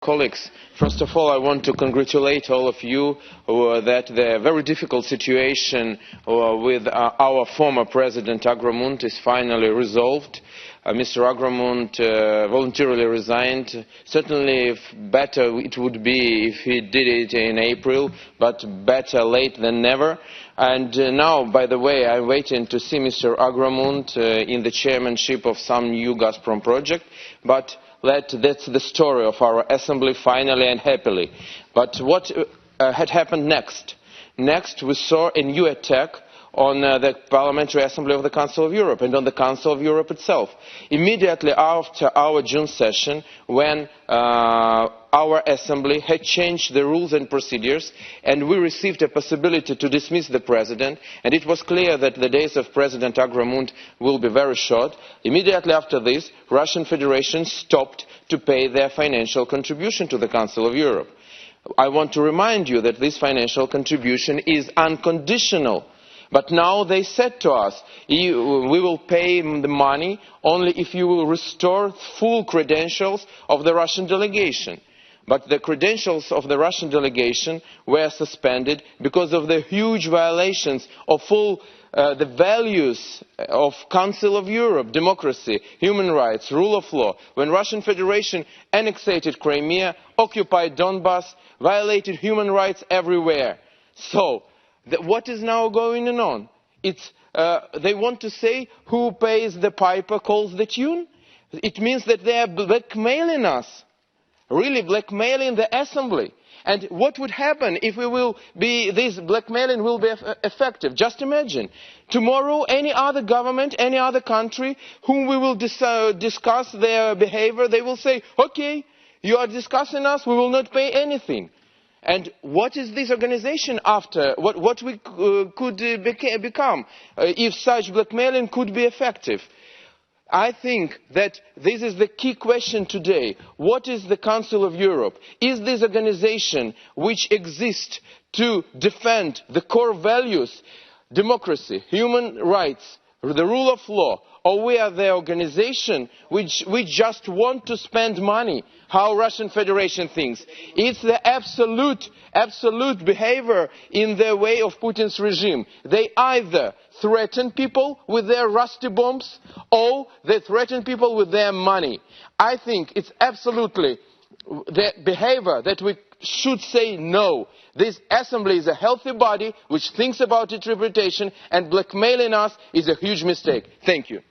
Colleagues, first of all, I want to congratulate all of you that the very difficult situation with our former President Agramont is finally resolved. Mr. Agramont voluntarily resigned. Certainly better it would be if he did it in April, but better late than never. And now, by the way, I'm waiting to see Mr. Agramont in the chairmanship of some new Gazprom project, but that's the story of our assembly, finally and happily. But what had happened next? Next, we saw a new attack on the Parliamentary Assembly of the Council of Europe and on the Council of Europe itself. Immediately after our June session, when our Assembly had changed the rules and procedures, and we received a possibility to dismiss the President, and it was clear that the days of President Agramont will be very short. Immediately after this, Russian Federation stopped to pay their financial contribution to the Council of Europe. I want to remind you that this financial contribution is unconditional. But now they said to us, we will pay the money only if you will restore full credentials of the Russian delegation. But the credentials of the Russian delegation were suspended because of the huge violations of all the values of Council of Europe, democracy, human rights, rule of law. When Russian Federation annexated Crimea, occupied Donbass, violated human rights everywhere. So, what is now going on? They want to say who pays the piper calls the tune. It means that they are blackmailing us, really blackmailing the assembly. And what would happen if this blackmailing will be effective? Just imagine, tomorrow any other government, any other country whom we will discuss their behavior, they will say, okay, you are discussing us, we will not pay anything. And what is this organization after? What we could become if such blackmailing could be effective? I think that this is the key question today. What is the Council of Europe? Is this organization which exists to defend the core values, democracy, human rights, the rule of law, or we are the organization which just want to spend money, how Russian Federation thinks? It's the absolute behavior in the way of Putin's regime. They either threaten people with their rusty bombs, or they threaten people with their money. I think it's absolutely the behavior that we should say no. This assembly is a healthy body which thinks about its reputation, and blackmailing us is a huge mistake. Thank you.